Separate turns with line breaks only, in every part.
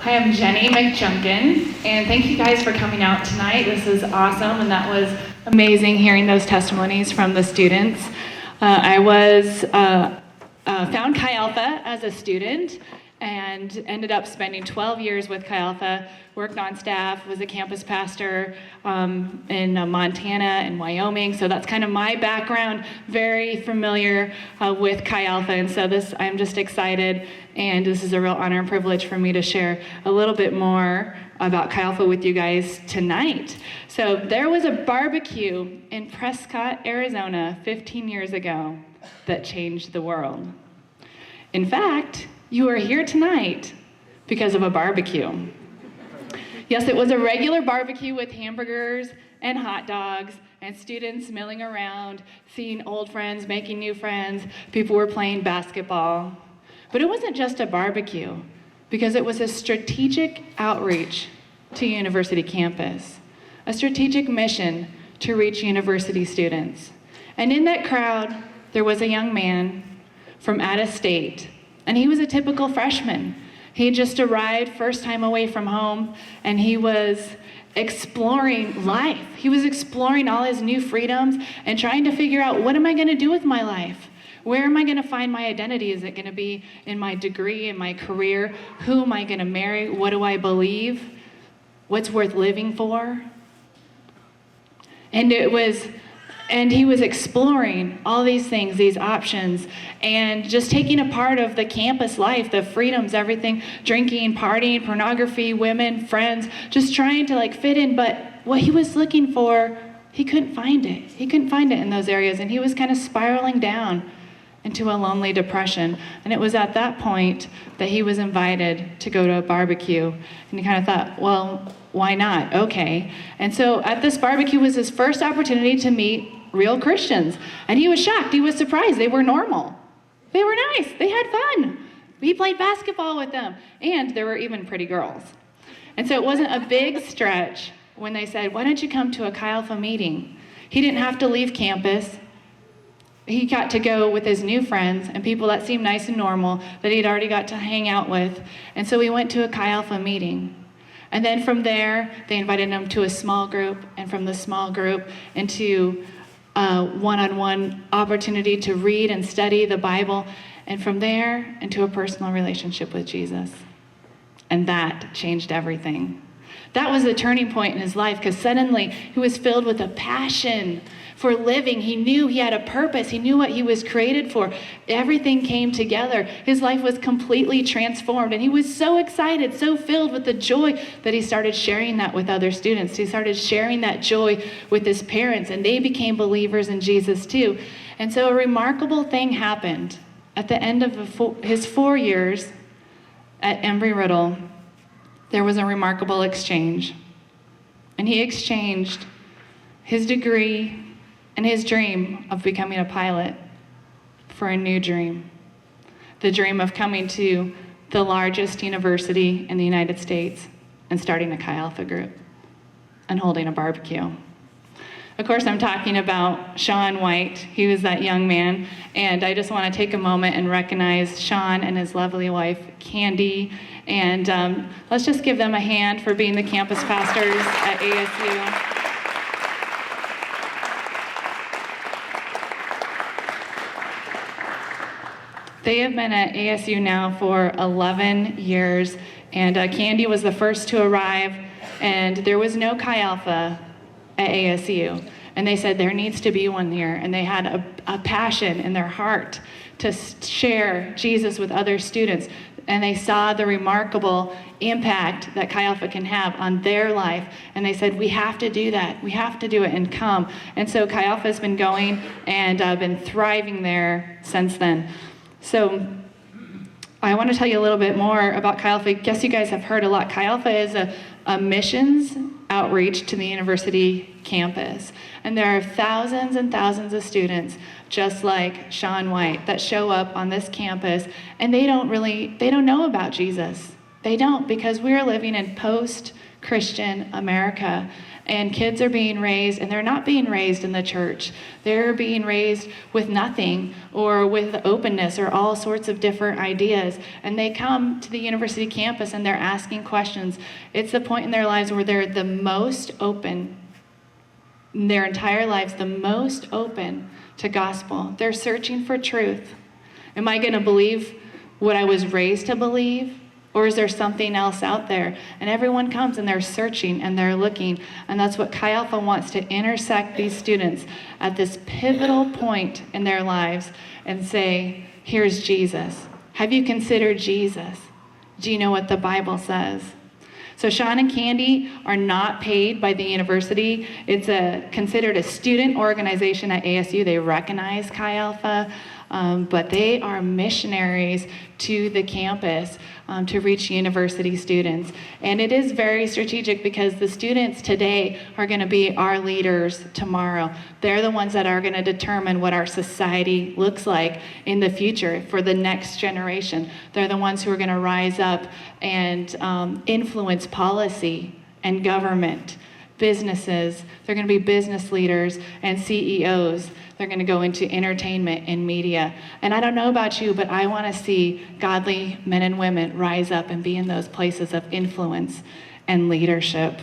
Hi, I'm Jenny McJunkin, and thank you guys for coming out tonight. This is awesome, and that was amazing hearing those testimonies from the students. I found Chi Alpha as a student and ended up spending 12 years with Chi Alpha, worked on staff, was a campus pastor in Montana and Wyoming. So that's kind of my background, very familiar with Chi Alpha. And so I'm just excited, and this is a real honor and privilege for me to share a little bit more about Chi Alpha with you guys tonight. So there was a barbecue in Prescott, Arizona 15 years ago that changed the world. In fact, you are here tonight because of a barbecue. Yes, it was a regular barbecue with hamburgers and hot dogs and students milling around, seeing old friends, making new friends. People were playing basketball. But it wasn't just a barbecue, because it was a strategic outreach to university campus, a strategic mission to reach university students. And in that crowd, there was a young man from out of state, and he was a typical freshman. He had just arrived, first time away from home, and he was exploring life. He was exploring all his new freedoms and trying to figure out, what am I going to do with my life? Where am I going to find my identity? Is it going to be in my degree, in my career? Who am I going to marry? What do I believe? What's worth living for? And he was exploring all these things, these options, and just taking a part of the campus life, the freedoms, everything, drinking, partying, pornography, women, friends, just trying to fit in. But what he was looking for, he couldn't find it. He couldn't find it in those areas, and he was kind of spiraling down into a lonely depression. And it was at that point that he was invited to go to a barbecue. And he kind of thought, well, why not? Okay. And so at this barbecue was his first opportunity to meet real Christians. And he was shocked. He was surprised. They were normal. They were nice. They had fun. He played basketball with them. And there were even pretty girls. And so it wasn't a big stretch when they said, why don't you come to a Chi Alpha meeting? He didn't have to leave campus. He got to go with his new friends and people that seemed nice and normal that he'd already got to hang out with. And so he went to a Chi Alpha meeting. And then from there, they invited him to a small group, and from the small group into a one-on-one opportunity to read and study the Bible, and from there into a personal relationship with Jesus. And that changed everything. That was a turning point in his life, because suddenly he was filled with a passion for living. He knew he had a purpose. He knew what he was created for. Everything came together. His life was completely transformed, and he was so excited, so filled with the joy that he started sharing that with other students. He started sharing that joy with his parents, and they became believers in Jesus too. And so a remarkable thing happened at the end of his 4 years at Embry-Riddle. There was a remarkable exchange, and he exchanged his degree and his dream of becoming a pilot for a new dream, the dream of coming to the largest university in the United States and starting a Chi Alpha group and holding a barbecue. Of course, I'm talking about Sean White. He was that young man, and I just want to take a moment and recognize Sean and his lovely wife, Candy, and let's just give them a hand for being the campus pastors at ASU. They have been at ASU now for 11 years, and Candy was the first to arrive, and there was no Chi Alpha at ASU. And they said there needs to be one here, and they had a passion in their heart to share Jesus with other students. And they saw the remarkable impact that Chi Alpha can have on their life. And they said, we have to do that. We have to do it and come. And so Chi Alpha has been going and been thriving there since then. So I want to tell you a little bit more about Chi Alpha. I guess you guys have heard a lot. Chi Alpha is a missions outreach to the university campus. And there are thousands and thousands of students just like Sean White that show up on this campus, and they don't know about Jesus. They don't, because we're living in post-Christian America. And kids are being raised, and they're not being raised in the church. They're being raised with nothing, or with openness, or all sorts of different ideas. And they come to the university campus and they're asking questions. It's the point in their lives where they're the most open, in their entire lives, the most open to gospel. They're searching for truth. Am I going to believe what I was raised to believe? Or is there something else out there? And everyone comes and they're searching and they're looking. And that's what Chi Alpha wants, to intersect these students at this pivotal point in their lives and say, here's Jesus. Have you considered Jesus? Do you know what the Bible says? So Sean and Candy are not paid by the university. It's considered a student organization at ASU. They recognize Chi Alpha, but they are missionaries to the campus to reach university students. And it is very strategic, because the students today are going to be our leaders tomorrow. They're the ones that are going to determine what our society looks like in the future for the next generation. They're the ones who are going to rise up and influence policy and government, businesses. They're going to be business leaders and CEOs. They're going to go into entertainment and media. And I don't know about you, but I want to see godly men and women rise up and be in those places of influence and leadership.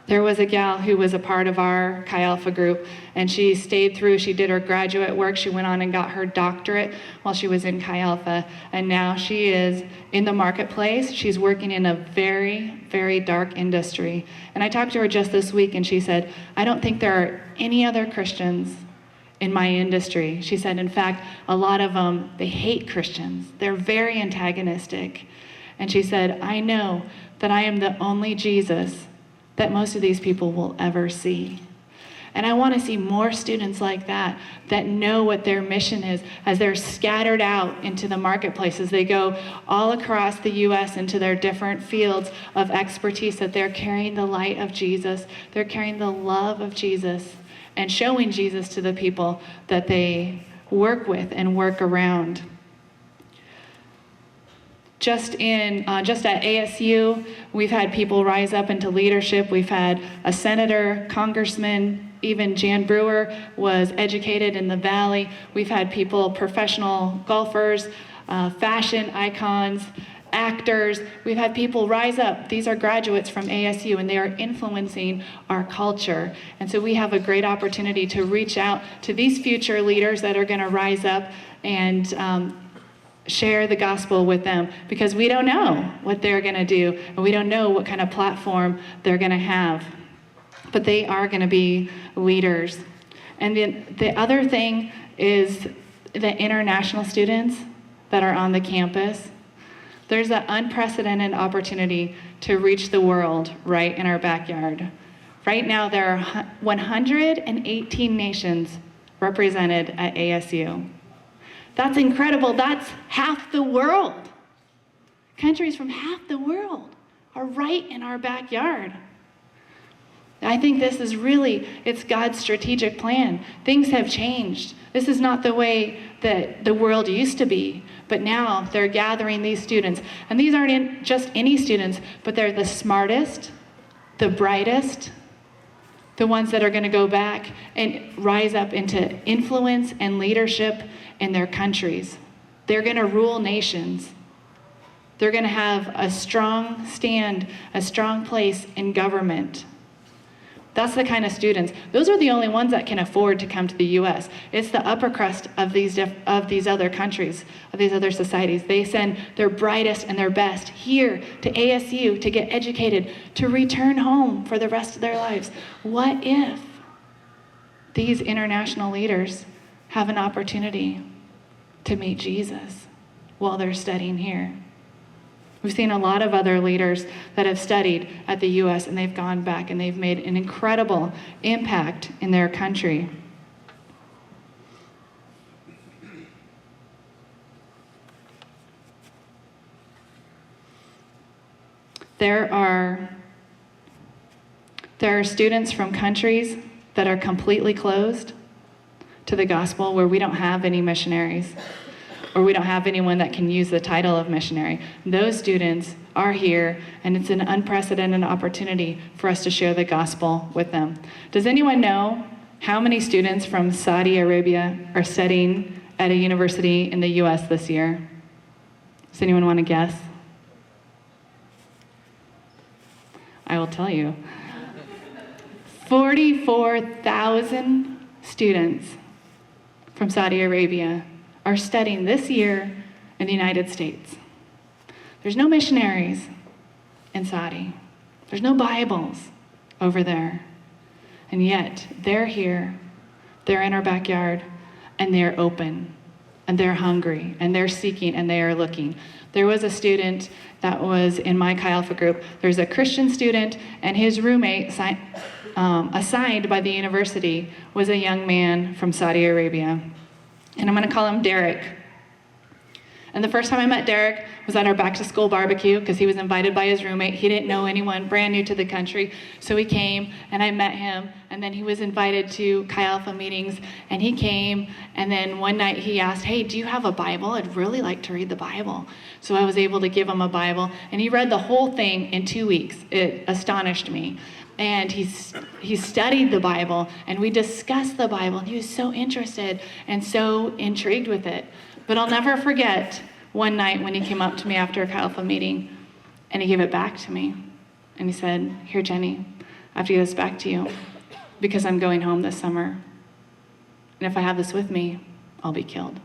There was a gal who was a part of our Chi Alpha group, and she stayed through. She did her graduate work. She went on and got her doctorate while she was in Chi Alpha, and now she is in the marketplace. She's working in a very, very dark industry. And I talked to her just this week, and she said, I don't think there are any other Christians in my industry. She said, in fact, a lot of them, they hate Christians. They're very antagonistic. And she said, I know that I am the only Jesus that most of these people will ever see. And I want to see more students like that know what their mission is as they're scattered out into the marketplaces. They go all across the U.S. into their different fields of expertise, that they're carrying the light of Jesus. They're carrying the love of Jesus and showing Jesus to the people that they work with and work around. Just at ASU, we've had people rise up into leadership. We've had a senator, congressman, even Jan Brewer was educated in the Valley. We've had people, professional golfers, fashion icons, actors. We've had people rise up. These are graduates from ASU, and they are influencing our culture. And so we have a great opportunity to reach out to these future leaders that are going to rise up and share the gospel with them, because we don't know what they're going to do, and we don't know what kind of platform they're going to have. But they are going to be leaders. And then the other thing is the international students that are on the campus. There's an unprecedented opportunity to reach the world right in our backyard. Right now, there are 118 nations represented at ASU. That's incredible. That's half the world. Countries from half the world are right in our backyard. I think this is really, it's God's strategic plan. Things have changed. This is not the way that the world used to be, but now they're gathering these students. And these aren't just any students, but they're the smartest, the brightest, the ones that are going to go back and rise up into influence and leadership in their countries. They're going to rule nations. They're going to have a strong stand, a strong place in government. That's the kind of students. Those are the only ones that can afford to come to the U.S. It's the upper crust of these other countries, of these other societies. They send their brightest and their best here to ASU to get educated, to return home for the rest of their lives. What if these international leaders have an opportunity to meet Jesus while they're studying here? We've seen a lot of other leaders that have studied at the U.S. and they've gone back and they've made an incredible impact in their country. There are students from countries that are completely closed to the gospel, where we don't have any missionaries. or we don't have anyone that can use the title of missionary. Those students are here, and it's an unprecedented opportunity for us to share the gospel with them. Does anyone know how many students from Saudi Arabia are studying at a university in the U.S. this year? Does anyone want to guess? I will tell you. 44,000 students from Saudi Arabia are studying this year in the United States. There's no missionaries in Saudi. There's no Bibles over there. And yet, they're here, they're in our backyard, and they're open, and they're hungry, and they're seeking, and they are looking. There was a student that was in my Chi Alpha group. There's a Christian student, and his roommate assigned by the university was a young man from Saudi Arabia. And I'm going to call him Derek. And the first time I met Derek was at our back-to-school barbecue because he was invited by his roommate. He didn't know anyone, brand new to the country. So he came, and I met him, and then he was invited to Chi Alpha meetings, and he came, and then one night he asked, "Hey, do you have a Bible? I'd really like to read the Bible." So I was able to give him a Bible, and he read the whole thing in 2 weeks. It astonished me. And he studied the Bible, and we discussed the Bible, and he was so interested and so intrigued with it. But I'll never forget one night when he came up to me after a Chi Alpha meeting, and he gave it back to me. And he said, "Here, Jenny, I have to give this back to you because I'm going home this summer. And if I have this with me, I'll be killed."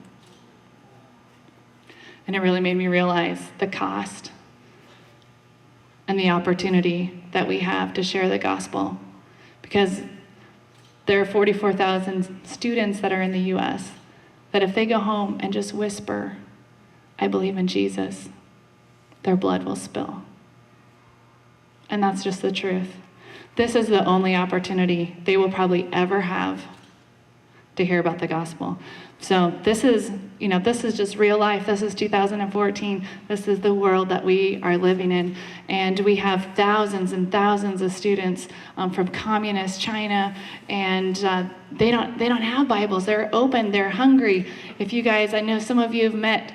And it really made me realize the cost and the opportunity that we have to share the gospel, because there are 44,000 students that are in the U.S. that if they go home and just whisper, "I believe in Jesus," their blood will spill. And that's just the truth. This is the only opportunity they will probably ever have to hear about the gospel. So this is just real life. This is 2014. This is the world that we are living in. And we have thousands and thousands of students from communist China, and they don't have Bibles. They're open, they're hungry. If you guys, I know some of you have met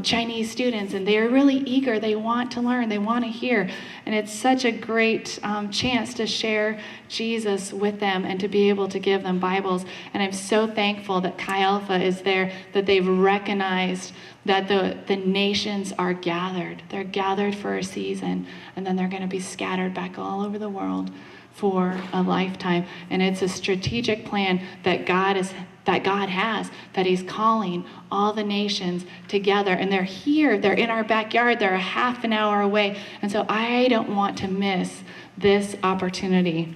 Chinese students, and they are really eager. They want to learn, they want to hear. And it's such a great chance to share Jesus with them and to be able to give them Bibles. And I'm so thankful that Chi Alpha is there, that they've recognized that the nations are gathered. They're gathered for a season, and then they're going to be scattered back all over the world for a lifetime. And it's a strategic plan that God has, that he's calling all the nations together. And they're here, they're in our backyard, they're a half an hour away. And so I don't want to miss this opportunity.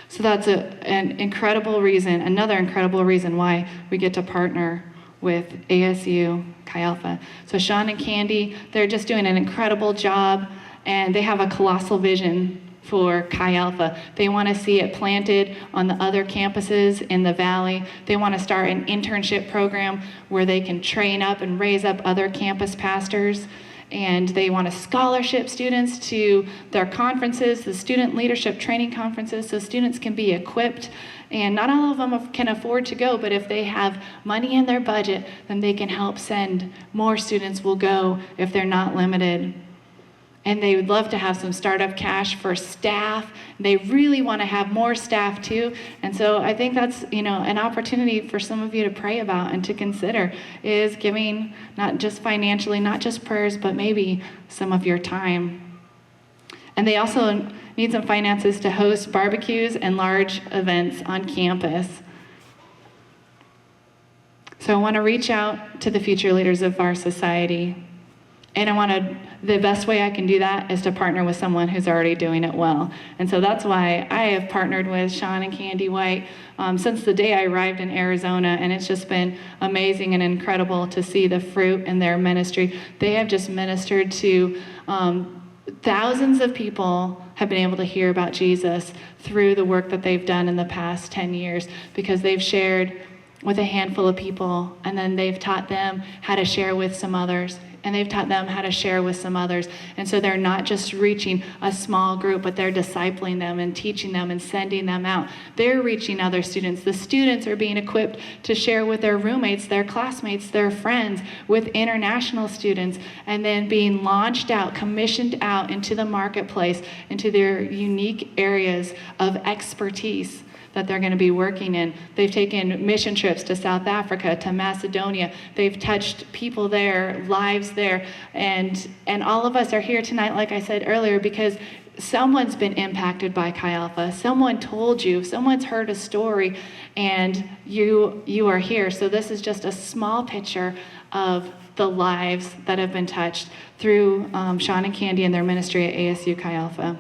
So that's an incredible reason, another incredible reason why we get to partner with ASU Chi Alpha. So Sean and Candy, they're just doing an incredible job, and they have a colossal vision for Chi Alpha. They want to see it planted on the other campuses in the valley. They want to start an internship program where they can train up and raise up other campus pastors. And they want to scholarship students to their conferences, the student leadership training conferences, so students can be equipped. And not all of them can afford to go, but if they have money in their budget, then they can help send more students will go if they're not limited. And they would love to have some startup cash for staff. They really want to have more staff too. And so I think that's, an opportunity for some of you to pray about and to consider, is giving not just financially, not just prayers, but maybe some of your time. And they also need some finances to host barbecues and large events on campus. So I want to reach out to the future leaders of our society. And the best way I can do that is to partner with someone who's already doing it well. And so that's why I have partnered with Sean and Candy White since the day I arrived in Arizona, and it's just been amazing and incredible to see the fruit in their ministry. They have just ministered to thousands of people have been able to hear about Jesus through the work that they've done in the past 10 years, because they've shared with a handful of people, and then they've taught them how to share with some others. and they've taught them how to share with some others. And so they're not just reaching a small group, but they're discipling them and teaching them and sending them out. They're reaching other students. The students are being equipped to share with their roommates, their classmates, their friends, with international students, and then being launched out, commissioned out into the marketplace, into their unique areas of expertise that they're going to be working in. They've taken mission trips to South Africa, to Macedonia. They've touched people there, lives there. And all of us are here tonight, like I said earlier, because someone's been impacted by Chi Alpha. Someone told you, someone's heard a story, and you are here. So this is just a small picture of the lives that have been touched through Sean and Candy and their ministry at ASU Chi Alpha.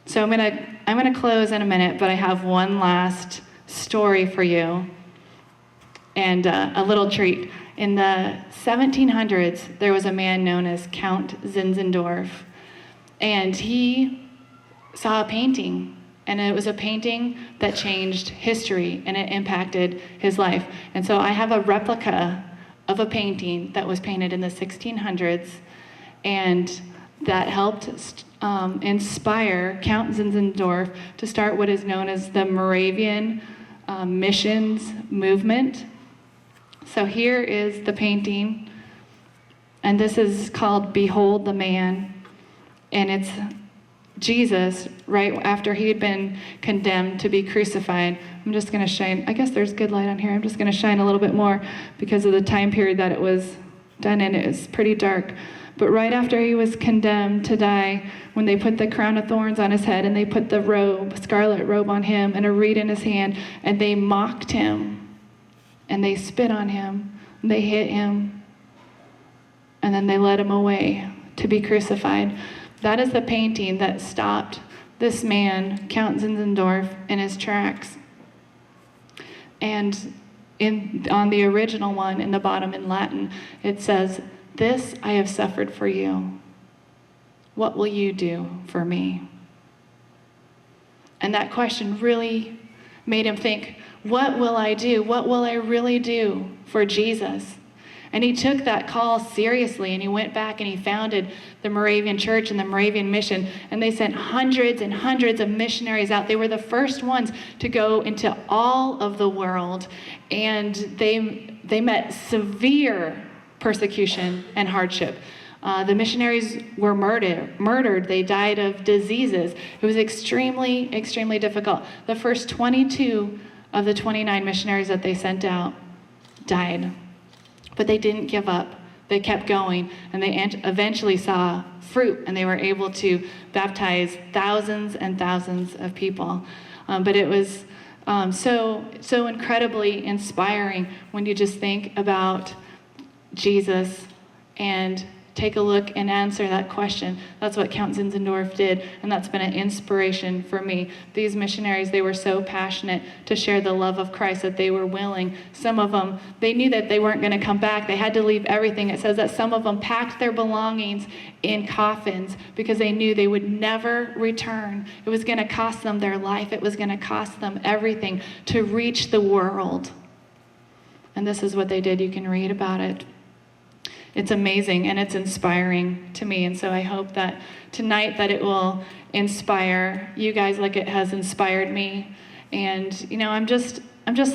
So I'm gonna close in a minute, but I have one last story for you, and a little treat. In the 1700s, there was a man known as Count Zinzendorf, and he saw a painting, and it was a painting that changed history, and it impacted his life. And so I have a replica of a painting that was painted in the 1600s, and that helped inspire Count Zinzendorf to start what is known as the Moravian missions movement. So here is the painting, and this is called Behold the Man, and it's Jesus right after he had been condemned to be crucified. I'm just going to shine, I guess there's good light on here. I'm just going to shine a little bit more because of the time period that it was done in. It was pretty dark. But right after he was condemned to die, when they put the crown of thorns on his head and they put the robe, scarlet robe on him and a reed in his hand, and they mocked him and they spit on him and they hit him and then they led him away to be crucified. That is the painting that stopped this man, Count Zinzendorf, in his tracks. And on the original one, in the bottom in Latin, it says, "This I have suffered for you. What will you do for me?" And that question really made him think, what will I do? What will I really do for Jesus? And he took that call seriously, and he went back and he founded the Moravian Church and the Moravian Mission, and they sent hundreds and hundreds of missionaries out. They were the first ones to go into all of the world, and they met severe persecution and hardship. The missionaries were murdered. They died of diseases. It was extremely, extremely difficult. The first 22 of the 29 missionaries that they sent out died. But they didn't give up. They kept going, and they eventually saw fruit, and they were able to baptize thousands and thousands of people. But it was so incredibly inspiring when you just think about Jesus and take a look and answer that question. That's what Count Zinzendorf did, and that's been an inspiration for me. These missionaries, they were so passionate to share the love of Christ that they were willing. Some of them, they knew that they weren't going to come back. They had to leave everything. It says that some of them packed their belongings in coffins because they knew they would never return. It was going to cost them their life. It was going to cost them everything to reach the world. And this is what they did. You can read about it. It's amazing, and it's inspiring to me. And so I hope that tonight that it will inspire you guys like it has inspired me. And I'm just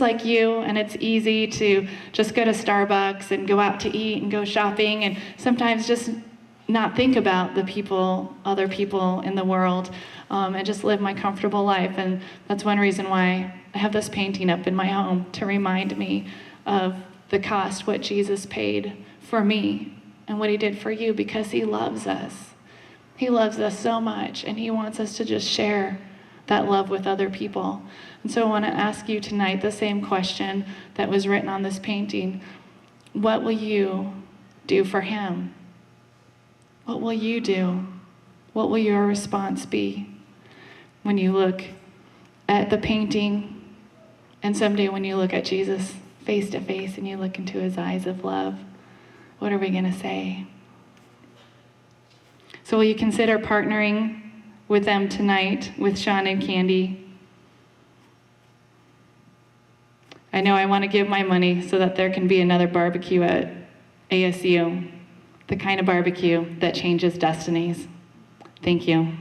like you, and it's easy to just go to Starbucks and go out to eat and go shopping, and sometimes just not think about the other people in the world, and just live my comfortable life. And that's one reason why I have this painting up in my home, to remind me of the cost, what Jesus paid for me and what he did for you, because he loves us. He loves us so much, and he wants us to just share that love with other people. And so I want to ask you tonight the same question that was written on this painting. What will you do for him? What will you do? What will your response be when you look at the painting, and someday when you look at Jesus face to face and you look into his eyes of love? What are we going to say? So will you consider partnering with them tonight, with Sean and Candy? I know I want to give my money so that there can be another barbecue at ASU, the kind of barbecue that changes destinies. Thank you.